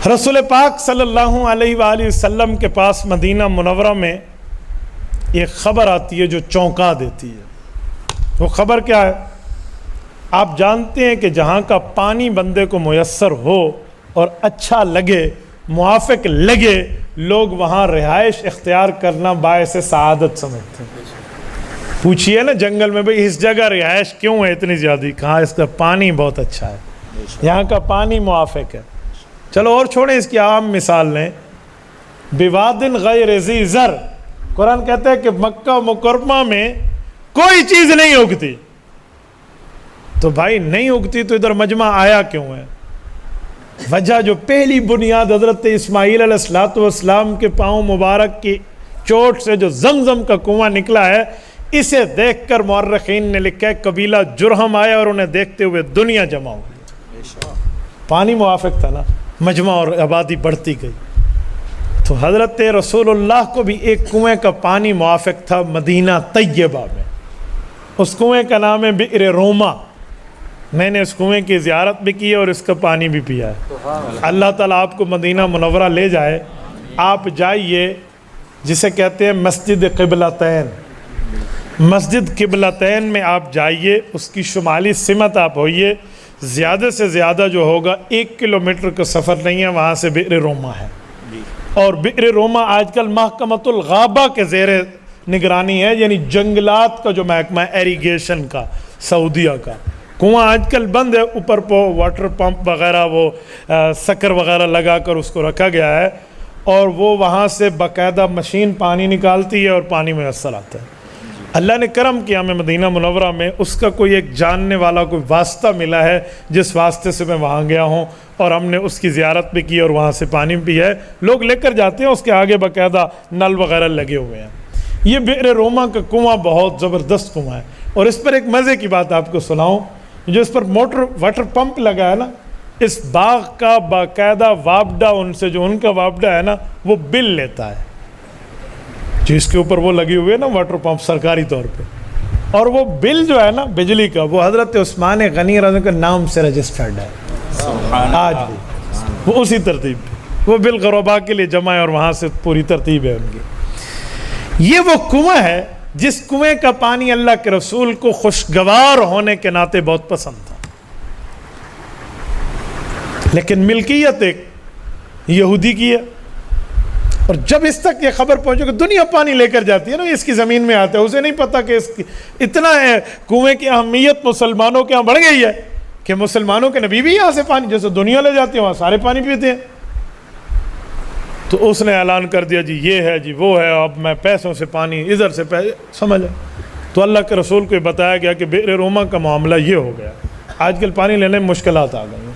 رسول پاک صلی اللہ علیہ وآلہ وسلم کے پاس مدینہ منورہ میں ایک خبر آتی ہے جو چونکا دیتی ہے۔ وہ خبر کیا ہے؟ آپ جانتے ہیں کہ جہاں کا پانی بندے کو میسر ہو اور اچھا لگے، موافق لگے، لوگ وہاں رہائش اختیار کرنا باعث سعادت سمجھتے ہیں۔ پوچھئے نا جنگل میں بھئی اس جگہ رہائش کیوں ہے اتنی زیادہ؟ کہاں اس کا پانی بہت اچھا ہے، یہاں کا پانی موافق ہے۔ چلو اور چھوڑیں، اس کی عام مثال لیں، بوادن غیر ذی زر، قرآن کہتا ہے کہ مکہ مکرمہ میں کوئی چیز نہیں اگتی۔ تو بھائی نہیں اگتی تو ادھر مجمع آیا کیوں ہے؟ وجہ جو پہلی بنیاد حضرت اسماعیل علیہ السلام کے پاؤں مبارک کی چوٹ سے جو زمزم کا کنواں نکلا ہے، اسے دیکھ کر مورخین نے لکھا ہے قبیلہ جرہم آیا اور انہیں دیکھتے ہوئے دنیا جمع ہو گئی۔ پانی موافق تھا نا، مجمع اور آبادی بڑھتی گئی۔ تو حضرت رسول اللہ کو بھی ایک کنویں کا پانی موافق تھا مدینہ طیبہ میں، اس کنویں کا نام ہے بئر روما۔ میں نے اس کنویں کی زیارت بھی کی ہے اور اس کا پانی بھی پیا ہے۔ اللہ تعالیٰ آپ کو مدینہ منورہ لے جائے، آپ جائیے، جسے کہتے ہیں مسجد قبلتین، مسجد قبلتین میں آپ جائیے، اس کی شمالی سمت آپ ہوئیے، زیادہ سے زیادہ جو ہوگا 1 کلومیٹر کا سفر نہیں ہے، وہاں سے بئر روما ہے۔ اور بئر روما آج کل محکمۃ الغابہ کے زیر نگرانی ہے، یعنی جنگلات کا جو محکمہ ہے ایریگیشن کا، سعودیہ کا۔ کنواں آج کل بند ہے، اوپر واٹر پمپ وغیرہ وہ سکر وغیرہ لگا کر اس کو رکھا گیا ہے، اور وہ وہاں سے باقاعدہ مشین پانی نکالتی ہے اور پانی میسر آتا ہے۔ اللہ نے کرم کیا، ہمیں مدینہ منورہ میں اس کا کوئی ایک جاننے والا کوئی واسطہ ملا ہے، جس واسطے سے میں وہاں گیا ہوں اور ہم نے اس کی زیارت بھی کی اور وہاں سے پانی بھی ہے۔ لوگ لے کر جاتے ہیں، اس کے آگے باقاعدہ نل وغیرہ لگے ہوئے ہیں۔ یہ بئر روما کا کنواں بہت زبردست کنواں ہے، اور اس پر ایک مزے کی بات آپ کو سناؤں، جو اس پر واٹر پمپ لگا ہے نا، اس باغ کا باقاعدہ وابڈہ ان سے، جو ان کا وابڈہ ہے نا، وہ بل لیتا ہے، جو اس کے اوپر وہ لگے ہوئے نا واٹر پمپ سرکاری طور پہ، اور وہ بل جو ہے نا بجلی کا، وہ حضرت عثمان غنی رضی اللہ کے نام سے رجسٹرڈ ہے آج بھی، وہ اسی ترتیب پہ وہ بل غربا کے لیے جمع ہے، اور وہاں سے پوری ترتیب ہے ان کی۔ یہ وہ کنواں ہے جس کنویں کا پانی اللہ کے رسول کو خوشگوار ہونے کے ناطے بہت پسند تھا، لیکن ملکیت ایک یہودی کی ہے۔ اور جب اس تک یہ خبر پہنچے کہ دنیا پانی لے کر جاتی ہے نا، اس کی زمین میں آتا ہے، اسے نہیں پتا کہ اس کی اتنا ہے کنویں کی اہمیت مسلمانوں کے یہاں بڑھ گئی ہے کہ مسلمانوں کے نبی بھی یہاں سے پانی، جیسے دنیا لے جاتے ہیں وہاں سارے پانی پیتے ہیں۔ تو اس نے اعلان کر دیا جی یہ ہے جی وہ ہے، اب میں پیسوں سے پانی ادھر سے سمجھا۔ تو اللہ کے رسول کو بتایا گیا کہ بئر روما کا معاملہ یہ ہو گیا، آج کل پانی لینے میں مشکلات آ گئی ہیں۔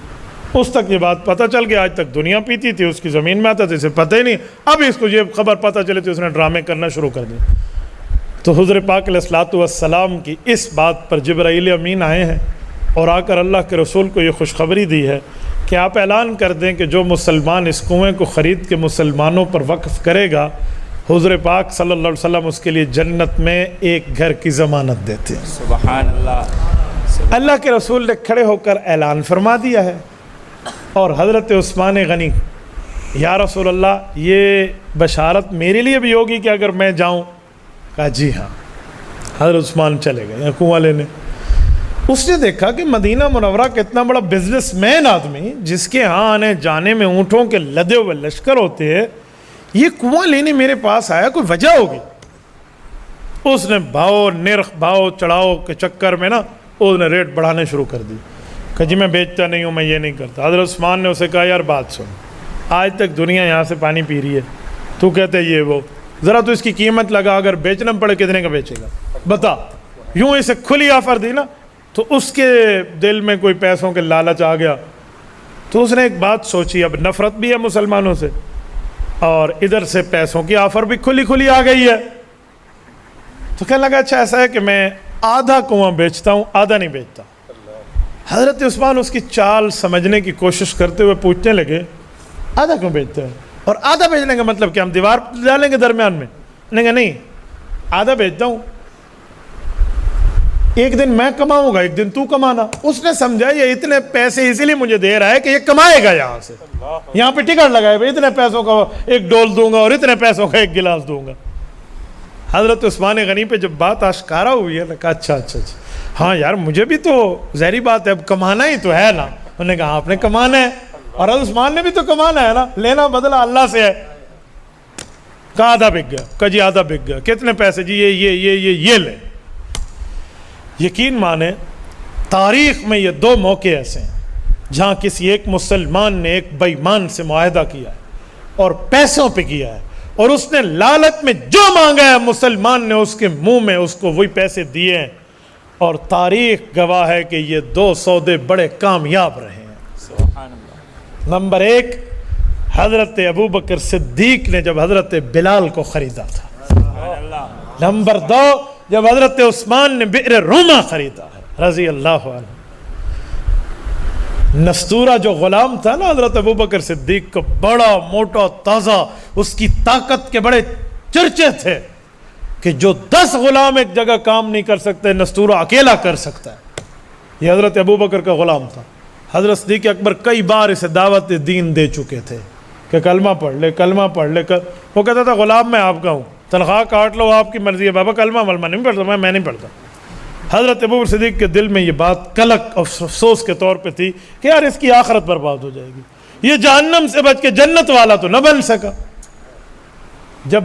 اس تک یہ بات پتہ چل گیا، آج تک دنیا پیتی تھی، اس کی زمین میں آتا تھا، اسے پتہ ہی نہیں، اب اس کو یہ خبر پتہ چلی تو اس نے ڈرامے کرنا شروع کر دی۔ تو حضور پاک علیہ السلام کی اس بات پر جبرائیل امین آئے ہیں اور آ کر اللہ کے رسول کو یہ خوشخبری دی ہے کہ آپ اعلان کر دیں کہ جو مسلمان اس کنویں کو خرید کے مسلمانوں پر وقف کرے گا، حضور پاک صلی اللہ علیہ وسلم اس کے لیے جنت میں ایک گھر کی ضمانت دیتے ہیں۔ سبحان اللہ۔ اللہ کے رسول نے کھڑے ہو کر اعلان فرما دیا ہے، اور حضرت عثمان غنی، یا رسول اللہ یہ بشارت میرے لیے بھی ہوگی کہ اگر میں جاؤں؟ کہا جی ہاں۔ حضرت عثمان چلے گئے کنواں لینے۔ اس نے دیکھا کہ مدینہ منورہ کا اتنا بڑا بزنس مین آدمی، جس کے ہاں آنے جانے میں اونٹوں کے لدے ہوئے لشکر ہوتے ہیں، یہ کنواں لینے میرے پاس آیا، کوئی وجہ ہوگی۔ اس نے بھاؤ چڑھاؤ کے چکر میں نا اس نے ریٹ بڑھانے شروع کر دی کہ جی میں بیچتا نہیں ہوں، میں یہ نہیں کرتا۔ حضرت عثمان نے اسے کہا یار بات سن، آج تک دنیا یہاں سے پانی پی رہی ہے، تو کہتے یہ وہ، ذرا تو اس کی قیمت لگا، اگر بیچنا پڑے کتنے کا بیچے گا بتا۔ یوں اسے کھلی آفر دی نا، تو اس کے دل میں کوئی پیسوں کے لالچ آ گیا، تو اس نے ایک بات سوچی، اب نفرت بھی ہے مسلمانوں سے، اور ادھر سے پیسوں کی آفر بھی کھلی آ گئی ہے، تو کہنے لگا اچھا ایسا ہے کہ میں آدھا کنواں بیچتا ہوں، آدھا نہیں بیچتا۔ حضرت عثمان اس کی چال سمجھنے کی کوشش کرتے ہوئے پوچھنے لگے آدھا کیوں بیچتے ہیں؟ اور آدھا بیچنے کا مطلب کہ ہم دیوار ڈالیں گے درمیان میں؟ نہیں آدھا بیچتا ہوں۔ ایک دن میں کماؤں گا، ایک دن تو کمانا۔ اس نے سمجھا یہ اتنے پیسے اسی لیے مجھے دے رہا ہے کہ یہ کمائے گا یہاں سے، یہاں پہ ٹکٹ لگائے بھائی اتنے پیسوں کا ایک ڈول دوں گا اور اتنے پیسوں کا ایک گلاس دوں گا۔ حضرت عثمان غنی پہ جب بات آشکارا ہوئی ہے، کہا اچھا ہاں یار مجھے بھی تو ظاہری بات ہے اب کمانا ہی تو ہے نا۔ انہوں نے کہا آپ نے کمانا ہے اور حضرت عثمان نے بھی تو کمانا ہے نا، لینا بدلہ اللہ سے ہے۔ کہا آدھا بک گیا، کہا جی آدھا بک گیا، کتنے پیسے؟ جی یہ لے۔ یقین مانے تاریخ میں یہ دو موقع ایسے ہیں جہاں کسی ایک مسلمان نے ایک بے ایمان سے معاہدہ کیا ہے اور پیسوں پہ کیا ہے، اور اس نے لالچ میں جو مانگا ہے مسلمان نے اس کے منہ میں اس کو وہی پیسے دیے ہیں، اور تاریخ گواہ ہے کہ یہ دو سودے بڑے کامیاب رہے ہیں۔ سبحان اللہ۔ نمبر ایک، حضرت ابوبکر صدیق نے جب حضرت بلال کو خریدا تھا۔ سبحان اللہ۔ نمبر دو، جب حضرت عثمان نے بئر روما خریدا ہے رضی اللہ عنہ۔ نستورہ جو غلام تھا نا حضرت ابوبکر صدیق کو، بڑا موٹا تازہ، اس کی طاقت کے بڑے چرچے تھے کہ جو 10 غلام ایک جگہ کام نہیں کر سکتے نستورہ اکیلا کر سکتا ہے۔ یہ حضرت ابوبکر کا غلام تھا۔ حضرت صدیق اکبر کئی بار اسے دعوت دین دے چکے تھے کہ کلمہ پڑھ لے، کلمہ پڑھ لے۔ وہ کہتا تھا غلام میں آپ کا ہوں، تنخواہ کاٹ لو آپ کی مرضی ہے، بابا کلمہ ملمہ نہیں پڑھتا، میں نہیں پڑھتا۔ حضرت ابوبکر صدیق کے دل میں یہ بات کلک اور افسوس کے طور پہ تھی کہ یار اس کی آخرت برباد ہو جائے گی، یہ جہنم سے بچ کے جنت والا تو نہ بن سکا۔ جب